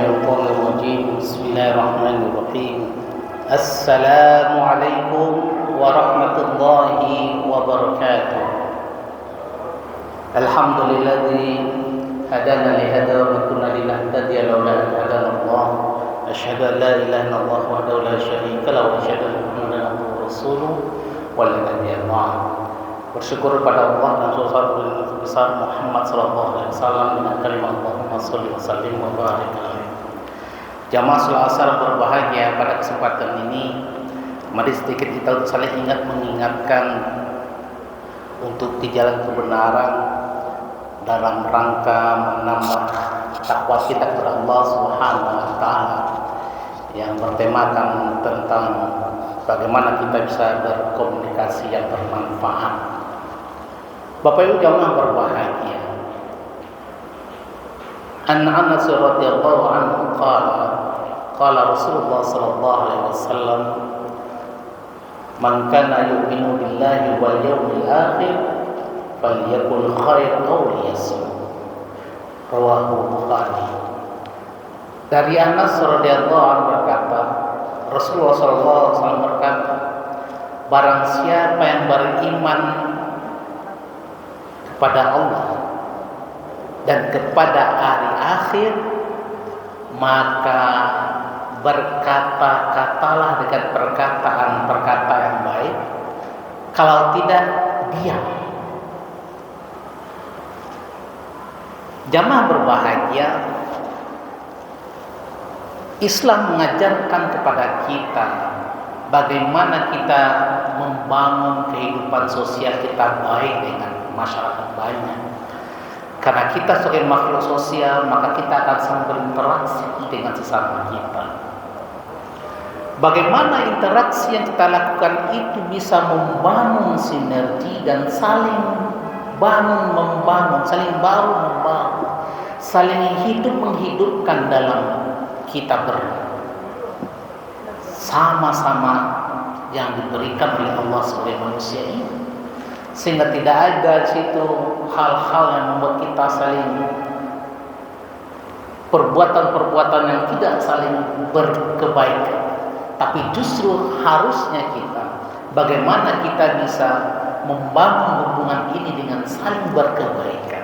الشيطان الرجيم بسم الله الرحمن الرحيم السلام عليكم ورحمة الله وبركاته الحمد لله هدانا لهذا وما كنا لنهتدي لولا أن هدانا الله أشهد أن لا إله إلا الله وحده لا شريك له وأشهد أن محمدا عبده ورسوله والذين آمنوا. Bersyukur kepada Allah dan Rasulullah besar Muhammad sallallahu alaihi wasallam dengan kalimat Allahumma shalli wa sallim wa barik alaihi. Jamaah salat asar berbahagia, pada kesempatan ini mari sedikit kita saling mengingatkan untuk di jalan kebenaran dalam rangka menambah takwa kita kepada Allah Subhanahu wa taala yang bertemakan tentang bagaimana kita bisa berkomunikasi yang bermanfaat. Bapak Ibu jamaah berbahagia. An Anas radhiyallahu anhu qala Rasulullah sallallahu alaihi wasallam man kana yu'minu billahi wal yawmil akhir falyakul khairan aw liyasmut. Rawahu Bukhari. Dari Anas radhiyallahu anhu berkata, Rasulullah sallallahu alaihi wasallam berkata, barang siapa yang beriman kepada Allah dan kepada hari akhir, maka berkata-katalah dengan perkataan-perkataan yang baik, kalau tidak diam. Jamaah berbahagia, Islam mengajarkan kepada kita bagaimana kita membangun kehidupan sosial kita baik dengan masyarakat banyak. Karena kita sebagai makhluk sosial, maka kita akan saling berinteraksi dengan sesama kita. Bagaimana interaksi yang kita lakukan itu bisa membangun sinergi dan saling membangun, saling membangun, saling menghidupkan dalam kita bersama-sama yang diberikan oleh Allah sebagai manusia ini. Sehingga tidak ada di situ hal-hal yang membuat kita saling perbuatan-perbuatan yang tidak saling berkebaikan. Tapi justru harusnya kita, bagaimana kita bisa membangun hubungan ini dengan saling berkebaikan.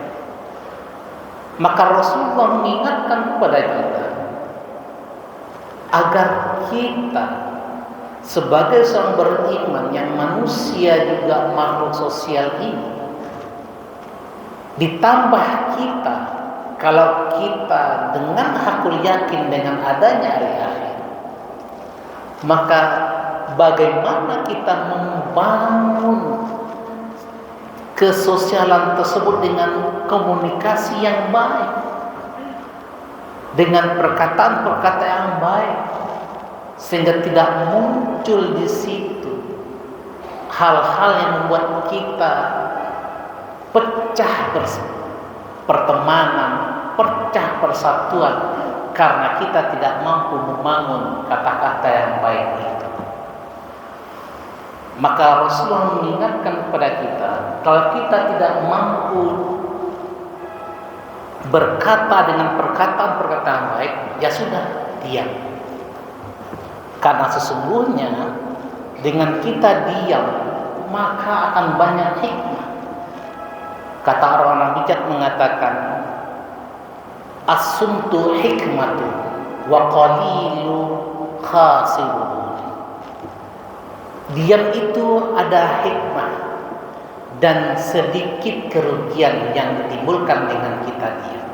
Maka Rasulullah mengingatkan kepada kita agar kita sebagai seorang beriman yang manusia juga makhluk sosial ini, ditambah kita, kalau kita dengan hakul yakin dengan adanya hari akhir, maka bagaimana kita membangun kesosialan tersebut dengan komunikasi yang baik, dengan perkataan-perkataan yang baik, sehingga tidak muncul di situ hal-hal yang membuat kita pecah pertemanan, pecah persatuan, karena kita tidak mampu membangun kata-kata yang baik itu. Maka Rasulullah mengingatkan kepada kita, kalau kita tidak mampu berkata dengan perkataan-perkataan baik, ya sudah, diam. Karena sesungguhnya dengan kita diam, maka akan banyak hikmah. Kata orang bijak mengatakan, as-sumtu hikmatu wa qalilu khasirun. Diam itu ada hikmah dan sedikit kerugian yang ditimbulkan dengan kita diam.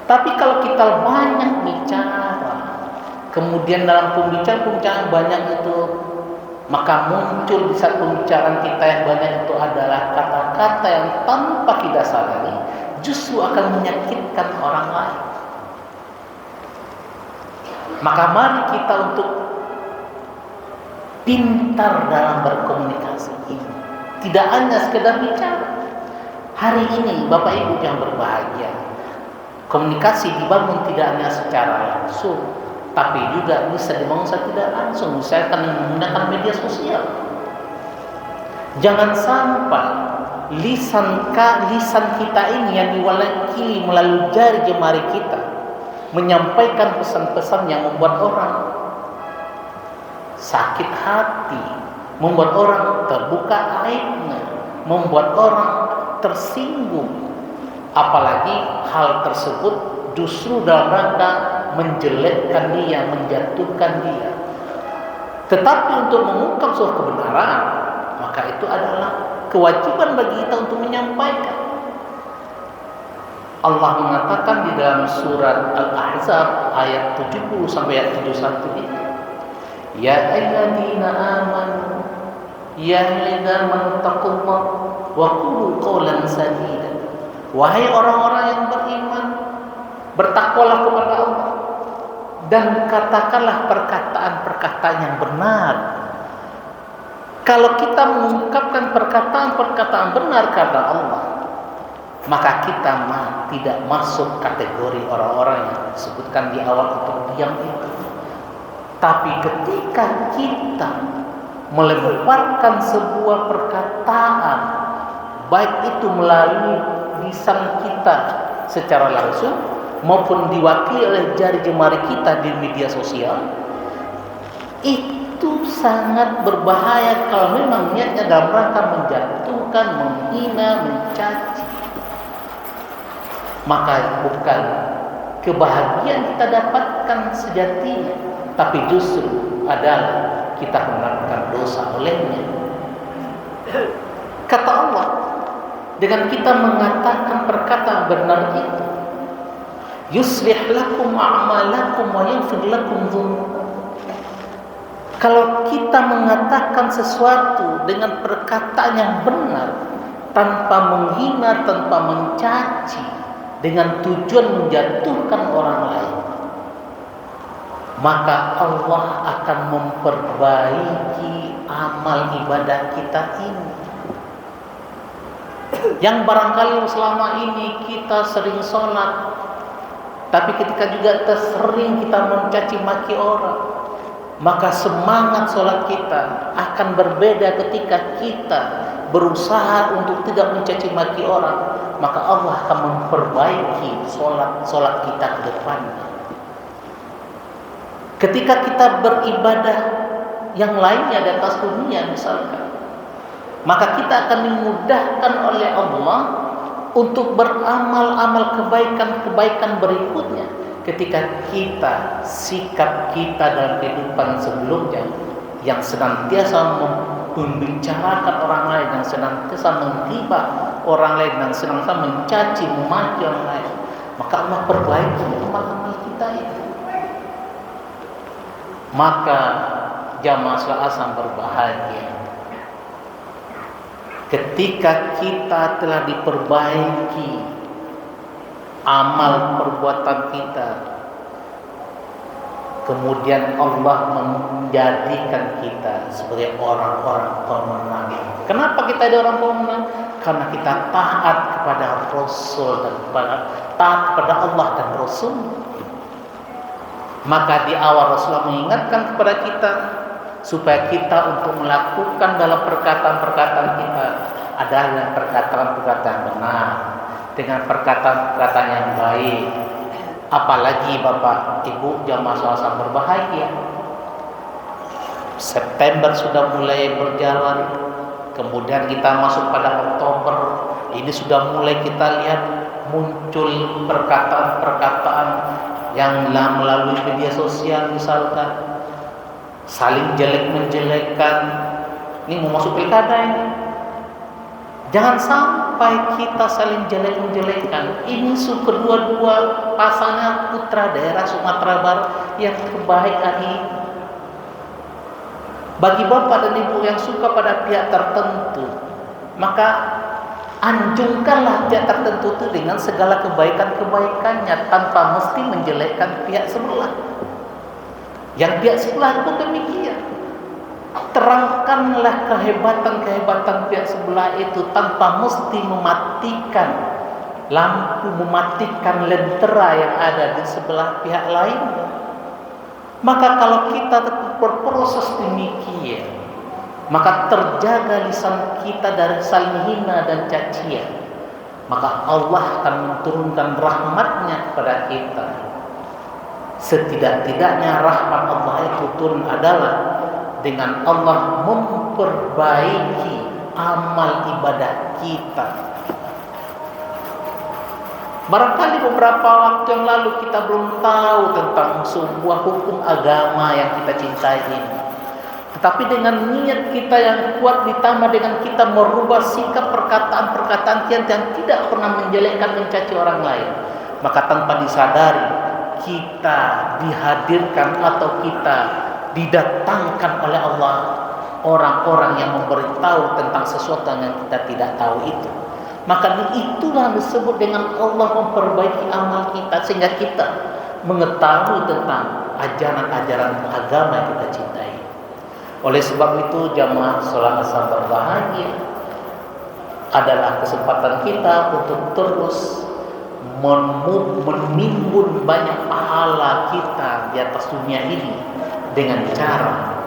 Tapi kalau kita banyak bicara, kemudian dalam pembicaraan banyak itu, maka muncul di saat pembicaraan kita yang banyak itu adalah kata-kata yang tanpa kita sadari justru akan menyakitkan orang lain. Maka mari kita untuk pintar dalam berkomunikasi ini. Tidak hanya sekedar bicara. Hari ini Bapak Ibu yang berbahagia, komunikasi dibangun tidak hanya secara langsung, tapi juga bisa dibangun secara tidak langsung, misalkan menggunakan media sosial. Jangan sampai lisan kita ini yang diwakili melalui jari jemari kita menyampaikan pesan-pesan yang membuat orang sakit hati, membuat orang terbuka aibnya, membuat orang tersinggung. Apalagi hal tersebut justru dalam rangka menjelekkan dia, menjatuhkan dia. Tetapi untuk mengungkap suatu kebenaran, maka itu adalah kewajiban bagi kita untuk menyampaikan. Allah mengatakan di dalam surat Al-Ahzab ayat 70 sampai ayat 71 itu, ya ayyuhalladzina amanu ya ayyuhalladzina amanu taqullaha wa qulu qawlan sadida. Wahai orang-orang yang beriman, bertakwalah kepada Allah dan katakanlah perkataan-perkataan yang benar. Kalau kita mengungkapkan perkataan-perkataan benar karena Allah, maka kita tidak masuk kategori orang-orang yang disebutkan di awal untuk diam itu. Tapi ketika kita melemparkan sebuah perkataan, baik itu melalui lisan kita secara langsung maupun diwakili oleh jari jemari kita di media sosial, itu sangat berbahaya kalau memang niatnya dalam rangka menjatuhkan, menghina, mencaci. Maka bukan kebahagiaan kita dapatkan sejatinya, tapi justru adalah kita melakukan dosa olehnya. Kata Allah, dengan kita mengatakan perkataan benar itu, yuslih lakum a'malakum wa yaghfir lakum dzunubakum. Kalau kita mengatakan sesuatu dengan perkataan yang benar, tanpa menghina, tanpa mencaci, dengan tujuan menjatuhkan orang lain, maka Allah akan memperbaiki amal ibadah kita ini. Yang barangkali selama ini kita sering sholat, tapi ketika juga sering kita mencaci maki orang, maka semangat sholat kita akan berbeda ketika kita berusaha untuk tidak mencaci maki orang. Maka Allah akan memperbaiki sholat kita ke depannya. Ketika kita beribadah yang lainnya di atas dunia misalkan, maka kita akan dimudahkan oleh Allah untuk beramal-amal kebaikan-kebaikan berikutnya. Ketika kita, sikap kita dalam kehidupan sebelumnya yang senantiasa membicarakan orang lain, yang senantiasa menghina orang lain, yang senantiasa mencaci, memaki orang lain, maka Allah perbaiki amal-amal kita itu. Maka jamaah salat asar berbahagia ketika kita telah diperbaiki amal perbuatan kita, kemudian Allah menjadikan kita sebagai orang-orang pemenang. Kenapa kita ada orang pemenang? Karena kita taat kepada Rasul dan taat kepada Allah dan Rasul. Maka di awal Rasulullah mengingatkan kepada kita supaya kita untuk melakukan dalam perkataan-perkataan kita adalah perkataan-perkataan benar, dengan perkataan-perkataan yang baik. Apalagi Bapak Ibu jamaah salat berbahagia, September sudah mulai berjalan, kemudian kita masuk pada Oktober. Ini sudah mulai kita lihat muncul perkataan-perkataan yang melalui media sosial, misalkan saling jelek-menjelekkan. Ini mau masuk pilkada ini, jangan sampai kita saling jelek-menjelekkan. Ini kedua-dua pasangan putra daerah Sumatera Barat yang kebaikan ini. Bagi bapak dan ibu yang suka pada pihak tertentu, maka anjungkanlah pihak tertentu itu dengan segala kebaikan-kebaikannya tanpa mesti menjelekkan pihak sebelah. Yang pihak sebelah pun demikian. Terangkanlah kehebatan-kehebatan pihak sebelah itu tanpa mesti mematikan lampu, mematikan lentera yang ada di sebelah pihak lainnya. Maka kalau kita berproses demikian, maka terjaga lisan kita dari saling hina dan cacian, maka Allah akan menurunkan rahmatnya kepada kita. Setidak-tidaknya rahmat Allah itu turun adalah dengan Allah memperbaiki amal ibadah kita. Barangkali beberapa waktu yang lalu kita belum tahu tentang sebuah hukum agama yang kita cintai ini. Tetapi dengan niat kita yang kuat ditambah dengan kita merubah sikap perkataan-perkataan kita yang tidak pernah menjelekkan, mencaci orang lain, maka tanpa disadari kita dihadirkan atau kita didatangkan oleh Allah orang-orang yang memberitahu tentang sesuatu yang kita tidak tahu itu. Maka itulah disebut dengan Allah memperbaiki amal kita, sehingga kita mengetahui tentang ajaran-ajaran agama yang kita cintai. Oleh sebab itu jamaah salat asar berbahagia adalah kesempatan kita untuk terus menimbun banyak pahala kita di atas dunia ini dengan cara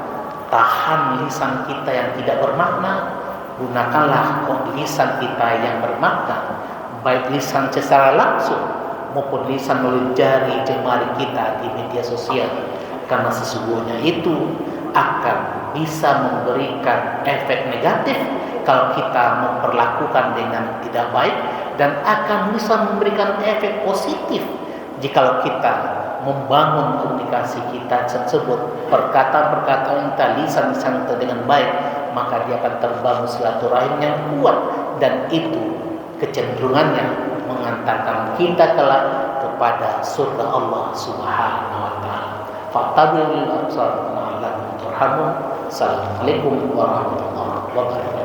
tahan lisan kita yang tidak bermakna. Gunakanlah lisan kita yang bermakna, baik lisan secara langsung maupun lisan melalui jari jemari kita di media sosial, karena sesungguhnya itu akan bisa memberikan efek negatif kalau kita memperlakukan dengan tidak baik, dan akan bisa memberikan efek positif jikalau kita membangun komunikasi kita tersebut, perkataan-perkataan kita, lisan-lisan kita dengan baik, maka dia akan terbangun silaturahim yang kuat, dan itu kecenderungannya mengantarkan kita kelak kepada surga Allah Subhanahu wa taala. Fa'tabilul absar la'allakum turhamun. Assalamualaikum warahmatullahi wabarakatuh.